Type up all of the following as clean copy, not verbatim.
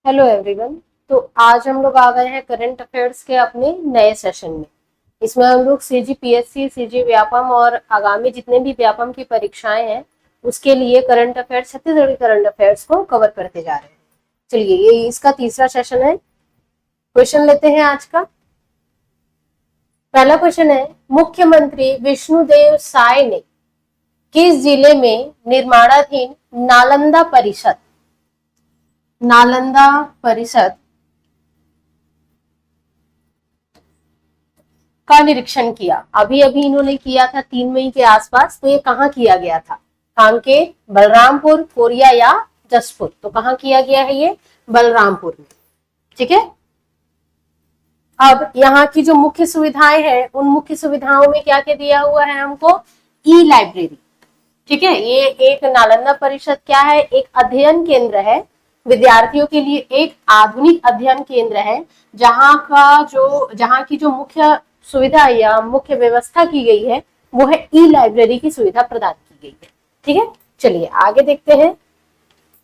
Hello everyone. तो आज हम लोग आ गए हैं करंट अफेयर्स के अपने नए सेशन में। इसमें हम लोग सीजी पीएससी, सीजी व्यापम और आगामी जितने भी व्यापम की परीक्षाएं हैं उसके लिए current affairs, Chhattisgarh current affairs को कवर करते जा रहे हैं। चलिए, ये इसका तीसरा सेशन है। क्वेश्चन लेते हैं आज का। पहला क्वेश्चन है, मुख्यमंत्री विष्णुदेव साय ने किस जिले में निर्माणाधीन नालंदा परिषद का निरीक्षण किया? अभी अभी इन्होंने किया था 3 मई के आसपास। तो ये कहाँ किया गया था? कांकेर, बलरामपुर, कोरिया या जसपुर? तो कहाँ किया गया है ये? बलरामपुर में। ठीक है। अब यहाँ की जो मुख्य सुविधाएं हैं उन मुख्य सुविधाओं में क्या क्या दिया हुआ है हमको? ई लाइब्रेरी। ठीक है। ये एक नालंदा परिषद क्या है? एक अध्ययन केंद्र है, विद्यार्थियों के लिए एक आधुनिक अध्ययन केंद्र है जहाँ की जो मुख्य सुविधा या मुख्य व्यवस्था की गई है वो है ई लाइब्रेरी की सुविधा प्रदान की गई है। ठीक है। चलिए आगे देखते हैं,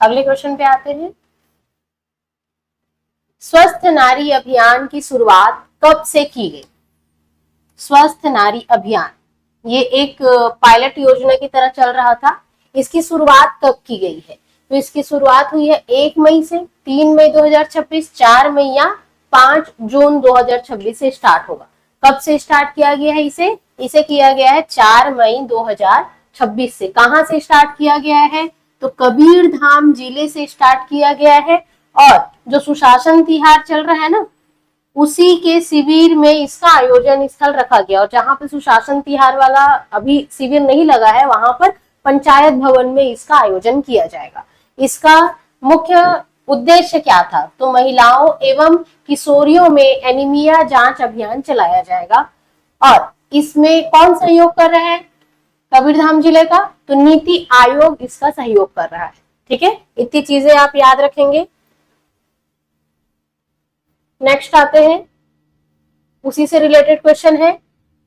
अगले क्वेश्चन पे आते हैं। स्वस्थ नारी अभियान की शुरुआत कब से की गई? स्वस्थ नारी अभियान ये एक पायलट योजना की तरह चल रहा था। इसकी शुरुआत कब की गई है? तो इसकी शुरुआत हुई है 1 मई से, 3 मई 2026, 4 मई या 5 जून 2026 से स्टार्ट होगा। कब से स्टार्ट किया गया है इसे किया गया है 4 मई 2026 से। कहां से स्टार्ट किया गया है? तो कबीरधाम जिले से स्टार्ट किया गया है। और जो सुशासन तिहार चल रहा है ना, उसी के शिविर में इसका आयोजन स्थल रखा गया। और जहां पे सुशासन तिहार वाला अभी शिविर नहीं लगा है वहां पर पंचायत भवन में इसका आयोजन किया जाएगा। इसका मुख्य उद्देश्य क्या था? तो महिलाओं एवं किशोरियों में एनीमिया जांच अभियान चलाया जाएगा। और इसमें कौन सहयोग कर रहा है? कबीरधाम जिले का। तो नीति आयोग इसका सहयोग कर रहा है। ठीक है। इतनी चीजें आप याद रखेंगे। नेक्स्ट आते हैं, उसी से रिलेटेड क्वेश्चन है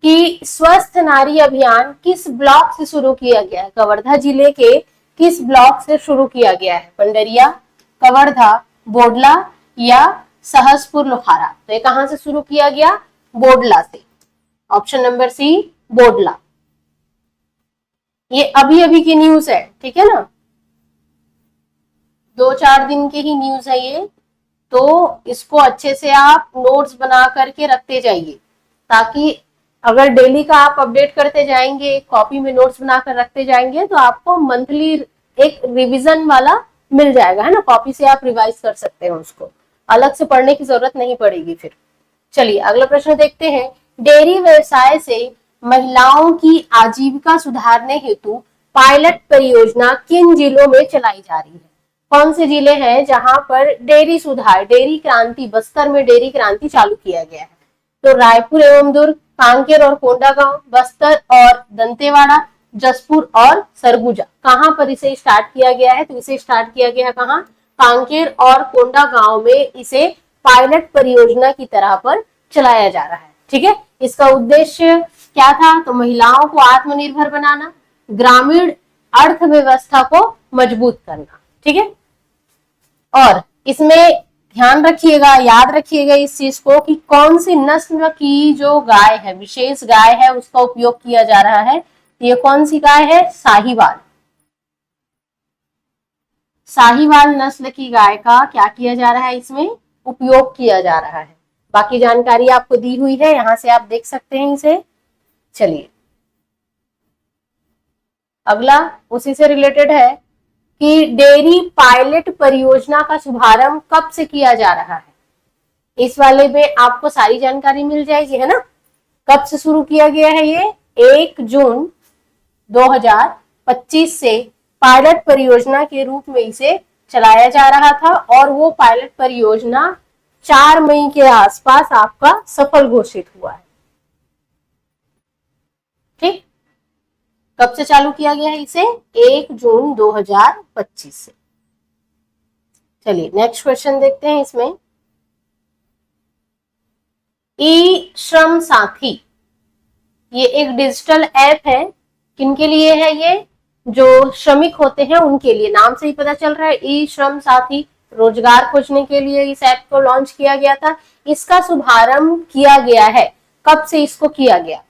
कि स्वस्थ नारी अभियान किस ब्लॉक से शुरू किया गया है? कवर्धा जिले के किस ब्लॉक से शुरू किया गया है? पंडरिया, कवर्धा, बोडला या सहसपुर लोहारा? तो ये कहां से शुरू किया गया? बोडला से। ऑप्शन नंबर सी, बोडला। ये अभी अभी की न्यूज है। ठीक है ना, 2-4 दिन की ही न्यूज है ये। तो इसको अच्छे से आप नोट्स बना करके रखते जाइए, ताकि अगर डेली का आप अपडेट करते जाएंगे, कॉपी में नोट्स बनाकर रखते जाएंगे, तो आपको मंथली एक रिवीजन वाला मिल जाएगा, है ना। कॉपी से आप रिवाइज कर सकते हैं, उसको अलग से पढ़ने की जरूरत नहीं पड़ेगी फिर। चलिए अगला प्रश्न देखते हैं। डेयरी व्यवसाय से महिलाओं की आजीविका सुधारने हेतु पायलट परियोजना किन जिलों में चलाई जा रही है? कौन से जिले हैं जहां पर डेयरी सुधार, डेयरी क्रांति, बस्तर में डेयरी क्रांति चालू किया गया है? तो रायपुर एवं दुर्ग, कांकेर और कोंडागांव, बस्तर और दंतेवाड़ा, जसपुर और सरगुजा। कहां पर इसे स्टार्ट किया गया है? तो इसे स्टार्ट किया गया है कहां? कांकेर और कोंडागांव में इसे पायलट परियोजना की तरह पर चलाया जा रहा है। ठीक है। इसका उद्देश्य क्या था? तो महिलाओं को आत्मनिर्भर बनाना, ग्रामीण अर्थव्यवस्था को मजबूत करना। ठीक है। और इसमें ध्यान रखिएगा, याद रखिएगा इस चीज को कि कौन सी नस्ल की जो गाय है, विशेष गाय है, उसका उपयोग किया जा रहा है। ये कौन सी गाय है? साहीवाल। साहीवाल नस्ल की गाय का क्या किया जा रहा है? इसमें उपयोग किया जा रहा है। बाकी जानकारी आपको दी हुई है, यहां से आप देख सकते हैं इसे। चलिए अगला उसी से रिलेटेड है कि डेयरी पायलट परियोजना का शुभारंभ कब से किया जा रहा है? इस वाले में आपको सारी जानकारी मिल जाएगी, है ना। कब से शुरू किया गया है ये? 1 जून 2025 से पायलट परियोजना के रूप में इसे चलाया जा रहा था। और वो पायलट परियोजना 4 मई के आसपास आपका सफल घोषित हुआ है। ठीक। कब से चालू किया गया है इसे? 1 जून 2025 से। चलिए नेक्स्ट क्वेश्चन देखते हैं। इसमें ई श्रम साथी ये एक डिजिटल ऐप है। किनके लिए है ये? जो श्रमिक होते हैं उनके लिए। नाम से ही पता चल रहा है ई श्रम साथी। रोजगार खोजने के लिए इस ऐप को लॉन्च किया गया था। इसका शुभारंभ किया गया है, कब से इसको किया गया?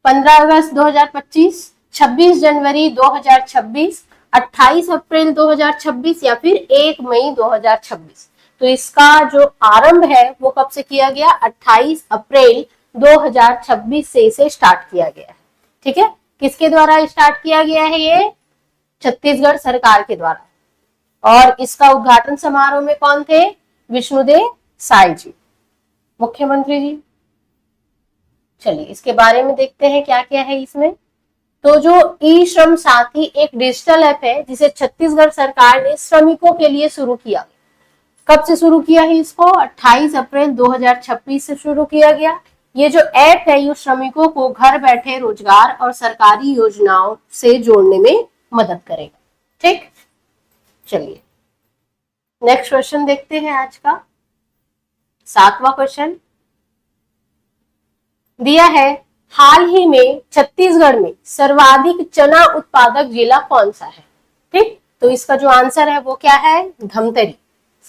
15 अगस्त 2025, 26 जनवरी 2026, 28 अप्रैल 2026 या फिर 1 मई 2026। तो इसका जो आरंभ है वो कब से किया गया? 28 अप्रैल 2026 से इसे स्टार्ट किया गया है। ठीक है, किसके द्वारा स्टार्ट किया गया है? ये छत्तीसगढ़ सरकार के द्वारा। और इसका उद्घाटन समारोह में कौन थे? विष्णुदेव साय जी, मुख्यमंत्री जी। चलिए इसके बारे में देखते हैं क्या क्या है इसमें। तो जो ई श्रम साथी एक डिजिटल ऐप है जिसे छत्तीसगढ़ सरकार ने श्रमिकों के लिए शुरू किया। कब से शुरू किया है इसको? 28 अप्रैल 2026 से शुरू किया गया। ये जो ऐप है ये श्रमिकों को घर बैठे रोजगार और सरकारी योजनाओं से जोड़ने में मदद करेगा। ठीक, चलिए नेक्स्ट क्वेश्चन देखते हैं आज का। 7वां क्वेश्चन दिया है, हाल ही में छत्तीसगढ़ में सर्वाधिक चना उत्पादक जिला कौन सा है? ठीक, तो इसका जो आंसर है वो क्या है? धमतरी।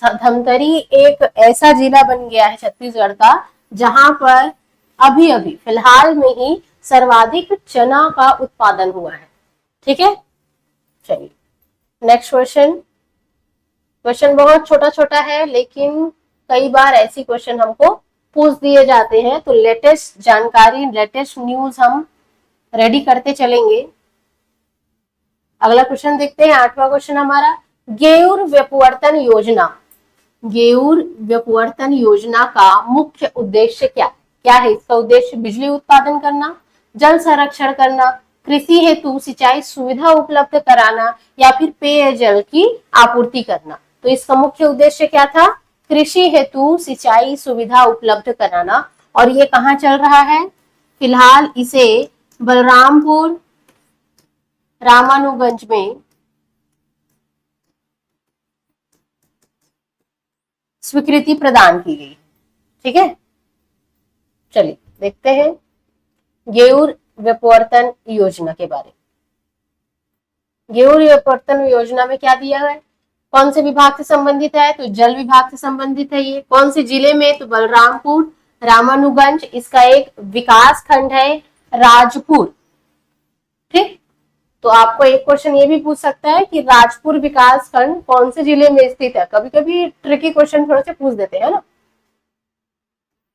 धमतरी एक ऐसा जिला बन गया है छत्तीसगढ़ का जहां पर अभी अभी फिलहाल में ही सर्वाधिक चना का उत्पादन हुआ है। ठीक है, चलिए नेक्स्ट क्वेश्चन। क्वेश्चन बहुत छोटा छोटा है लेकिन कई बार ऐसी क्वेश्चन हमको पूछ दिए जाते हैं, तो लेटेस्ट जानकारी, लेटेस्ट न्यूज हम रेडी करते चलेंगे। अगला क्वेश्चन देखते हैं, 8वां क्वेश्चन हमारा, गेऊर व्यपवर्तन योजना। गेऊर व्यपवर्तन योजना का मुख्य उद्देश्य क्या है? इसका उद्देश्य बिजली उत्पादन करना, जल संरक्षण करना, कृषि हेतु सिंचाई सुविधा उपलब्ध कराना या फिर पेयजल की आपूर्ति करना। तो इसका मुख्य उद्देश्य क्या था? कृषि हेतु सिंचाई सुविधा उपलब्ध कराना। और ये कहाँ चल रहा है? फिलहाल इसे बलरामपुर रामानुगंज में स्वीकृति प्रदान की गई। ठीक है, चलिए देखते हैं गेऊर व्यपवर्तन योजना के बारे में। गेऊर व्यपवर्तन योजना में क्या दिया है? कौन से विभाग से संबंधित है? तो जल विभाग से संबंधित है। ये कौन से जिले में? तो बलरामपुर रामानुगंज। इसका एक विकास खंड है राजपुर। ठीक, तो आपको एक क्वेश्चन ये भी पूछ सकता है कि राजपुर विकास खंड कौन से जिले में स्थित है? कभी कभी ट्रिकी क्वेश्चन थोड़े से पूछ देते हैं ना।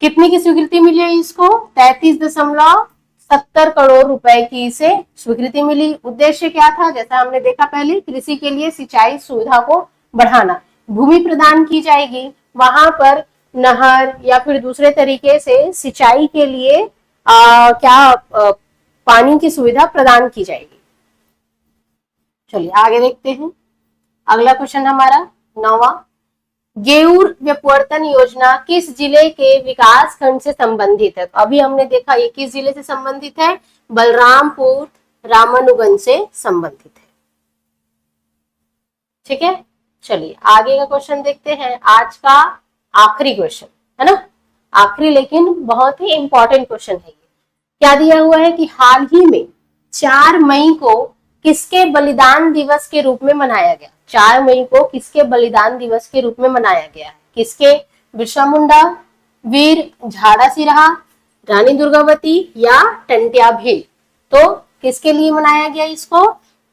कितनी की स्वीकृति मिली है इसको? 33.70 करोड़ रुपए की इसे स्वीकृति मिली। उद्देश्य क्या था? जैसा हमने देखा पहले, कृषि के लिए सिंचाई सुविधा को बढ़ाना। भूमि प्रदान की जाएगी, वहां पर नहर या फिर दूसरे तरीके से सिंचाई के लिए पानी की सुविधा प्रदान की जाएगी। चलिए आगे देखते हैं। अगला क्वेश्चन हमारा 9वां, गेऊर व्यपवर्तन योजना किस जिले के विकास खंड से संबंधित है? तो अभी हमने देखा ये किस जिले से संबंधित है? बलरामपुर रामानुगंज से संबंधित है। ठीक है, चलिए आगे का क्वेश्चन देखते हैं। आज का आखिरी क्वेश्चन है ना, आखिरी लेकिन बहुत ही इंपॉर्टेंट क्वेश्चन है। क्या दिया हुआ है कि हाल ही में 4 मई को किसके बलिदान दिवस के रूप में मनाया गया? 4 मई को किसके बलिदान दिवस के रूप में मनाया गया है? किसके? बिरसा मुंडा, वीर झाड़ा सिरहा, रानी दुर्गावती या टंट्या भील? तो किसके लिए मनाया गया इसको?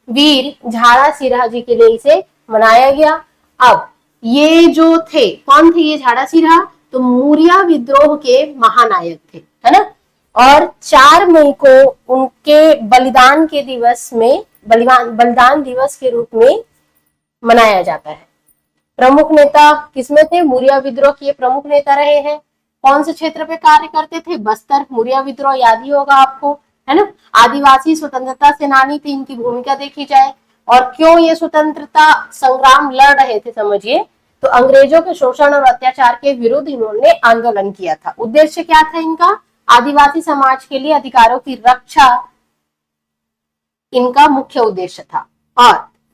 वीर झाड़ा सिरहा जी के लिए इसे मनाया गया। अब ये जो थे, कौन थे ये झाड़ा सिरहा? तो मौर्य विद्रोह के महानायक थे, है ना। और 4 मई को उनके बलिदान के दिवस में, बलिदान दिवस के रूप में मनाया जाता है। प्रमुख नेता किसमें थे? मौर्य विद्रोह के प्रमुख नेता रहे हैं। कौन से क्षेत्र पे कार्य करते थे? बस्तर। मौर्य विद्रोह याद ही होगा आपको, है ना। आदिवासी स्वतंत्रता सेनानी थे, इनकी भूमिका देखी जाए। और क्यों ये स्वतंत्रता संग्राम लड़ रहे थे? समझिए, तो अंग्रेजों के शोषण और अत्याचार के विरुद्ध इन्होंने आंदोलन किया था। उद्देश्य क्या था इनका? आदिवासी समाज के लिए अधिकारों की रक्षा इनका मुख्य उद्देश्य था। और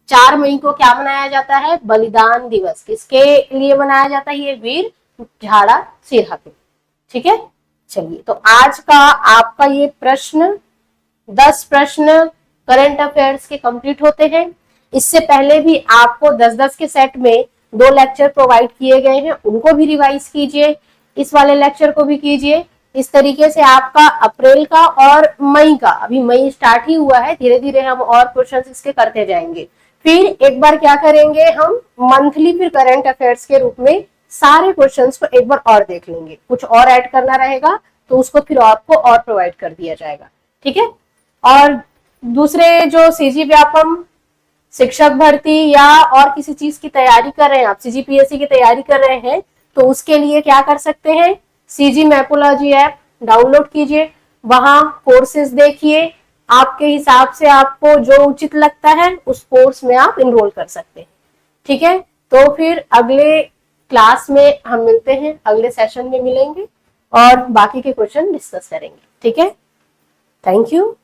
4 मई को क्या मनाया जाता है? बलिदान दिवस। किसके लिए मनाया जाता है? ये वीर झाड़ा सिरहा के। ठीक है, चलिए तो आज का आपका ये प्रश्न 10 प्रश्न करंट अफेयर्स के कंप्लीट होते हैं। इससे पहले भी आपको 10-10 के सेट में 2 लेक्चर प्रोवाइड किए गए हैं, उनको भी रिवाइज कीजिए, इस वाले लेक्चर को भी कीजिए। इस तरीके से आपका अप्रैल का और मई का, अभी मई स्टार्ट ही हुआ है, धीरे धीरे हम और क्वेश्चंस इसके करते जाएंगे। फिर एक बार क्या करेंगे, हम मंथली फिर करंट अफेयर्स के रूप में सारे क्वेश्चंस को एक बार और देख लेंगे। कुछ और ऐड करना रहेगा तो उसको फिर आपको और प्रोवाइड कर दिया जाएगा, ठीक है। और दूसरे जो सीजी व्यापम, शिक्षक भर्ती या और किसी चीज की तैयारी कर रहे हैं, आप सीजीपीएससी की तैयारी कर रहे हैं, तो उसके लिए क्या कर सकते हैं, सीजी मैपोलॉजी ऐप डाउनलोड कीजिए, वहां कोर्सेज देखिए, आपके हिसाब से आपको जो उचित लगता है उस कोर्स में आप इनरोल कर सकते हैं, ठीक है। तो फिर अगले क्लास में हम मिलते हैं, अगले सेशन में मिलेंगे और बाकी के क्वेश्चन डिस्कस करेंगे, ठीक है। Thank you.